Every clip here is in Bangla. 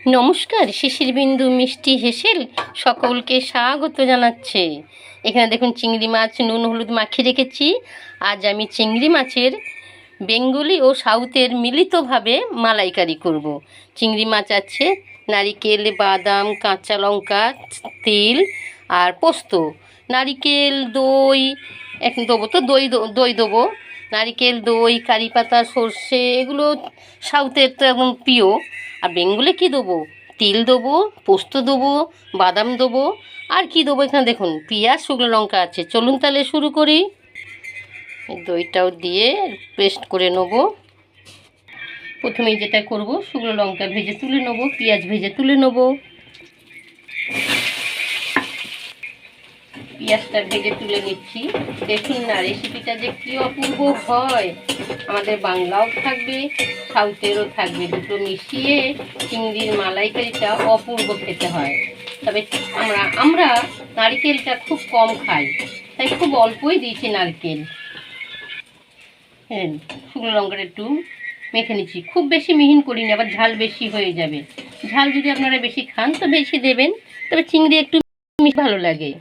নমস্কার, শিশির বিন্দু মিষ্টি হেসেল সকলকে স্বাগত জানাচ্ছে। এখানে দেখুন চিংড়ি মাছ নুন হলুদ মাখিয়ে রেখেছি। আজ আমি চিংড়ি মাছের বেঙ্গলি ও সাউথের মিলিতভাবে মালাইকারি করব। চিংড়ি মাছ আছে, নারিকেল, বাদাম, কাঁচা লঙ্কা, তিল আর পোস্ত, নারিকেল, দই এখন দেবো, তো দই দেবো, নারিকেল, দই, কারি পাতা, সর্ষে, এগুলো সাউথের তো একদম প্রিয়। আর বেঙ্গলে কী দেবো? তিল দেবো, পোস্ত দেবো, বাদাম দেবো, আর কি দেবো এখানে দেখুন পেঁয়াজ, শুকনো লঙ্কা আছে। চলুন তাহলে শুরু করি। দইটাও দিয়ে পেস্ট করে নেব। প্রথমেই যেটা করব, শুকনো লঙ্কা ভেজে তুলে নেব, পেঁয়াজ ভেজে তুলে নেব। পেঁয়াজটা ভেজে তুলে নিচ্ছি। দেখুন না, রেসিপিটা যে কী অপূর্ব হয়। আমাদের বাংলাও থাকবে, সাউথেরও থাকবে, দুটো মিশিয়ে চিংড়ির মালাইকারিটা অপূর্ব খেতে হয়। তবে আমরা নারকেলটা খুব কম খাই, তাই খুব অল্পই দিয়েছি নারকেল। হ্যাঁ, শুকনো লঙ্কাটা একটু মেখে নিচ্ছি, খুব বেশি মিহিন করিনি, আবার ঝাল বেশি হয়ে যাবে। ঝাল যদি আপনারা বেশি খান তো বেশি দেবেন, তবে চিংড়ি একটু ভালো লাগে।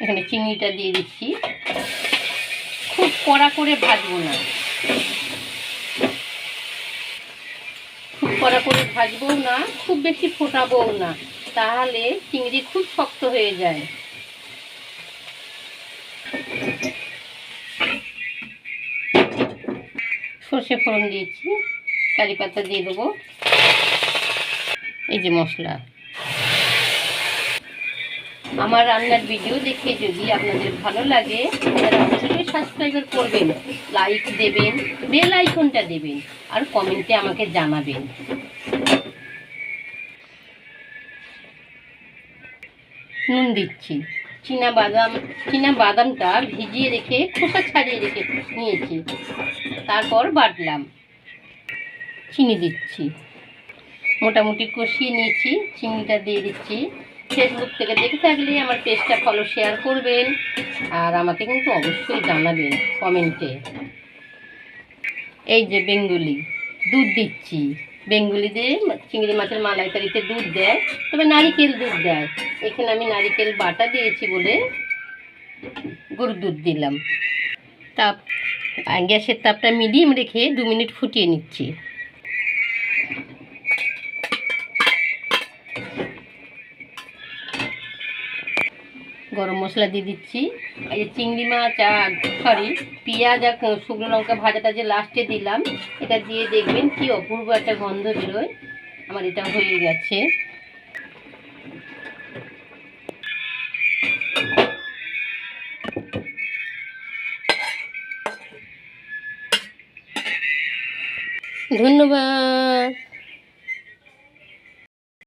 এখানে চিংড়িটা দিয়ে দিচ্ছি। খুব কড়া করে ভাজবো না, খুব কড়া করে ভাজবো না, খুব বেশি ফোটাবোও না, তাহলে চিংড়ি খুব শক্ত হয়ে যায়। সর্ষে ফোড়ন দিয়েছি, কারি পাতা দিয়ে দেবো, এই যে মশলা। আমার রান্নার ভিডিও দেখে যদি আপনাদের ভালো লাগে তাহলে অবশ্যই সাবস্ক্রাইব করবেন, লাইক দেবেন, বেল আইকনটা দেবেন, আর কমেন্টে আমাকে জানাবেন। নুন দিচ্ছি। বাদামটা ভিজিয়ে রেখে খোসা ছাড়িয়ে রেখে নিয়েছি, তারপর বাটলাম। চিনি দিচ্ছি, মোটামুটি কষিয়ে নিয়েছি। চিনিটা দিয়ে দিচ্ছি। ফেসবুক থেকে দেখে থাকলে আমার পেজটা ফলো শেয়ার করবেন, আর আমাকে কিন্তু অবশ্যই জানাবেন কমেন্টে। এই যে বেঙ্গলি দুধ দিচ্ছি। বেঙ্গলিদের চিংড়ি মাছের মালাইকারিতে দুধ দেয়, তবে নারিকেল দুধ দেয়। এখানে আমি নারিকেল বাটা দিয়েছি বলে গরুর দুধ দিলাম। গ্যাসের তাপটা মিডিয়াম রেখে 2 মিনিট ফুটিয়ে নিচ্ছি। গরম মশলা দিয়ে দিচ্ছি। এই যে চিংড়ি মাছ আর পেঁয়াজ আর শুকনো লঙ্কা ভাজাটা যে লাস্টে দিলাম, এটা দিয়ে দেখবেন কি অপূর্ব একটা গন্ধ বেরোয়। আমার এটা হয়ে গেছে। ধন্যবাদ।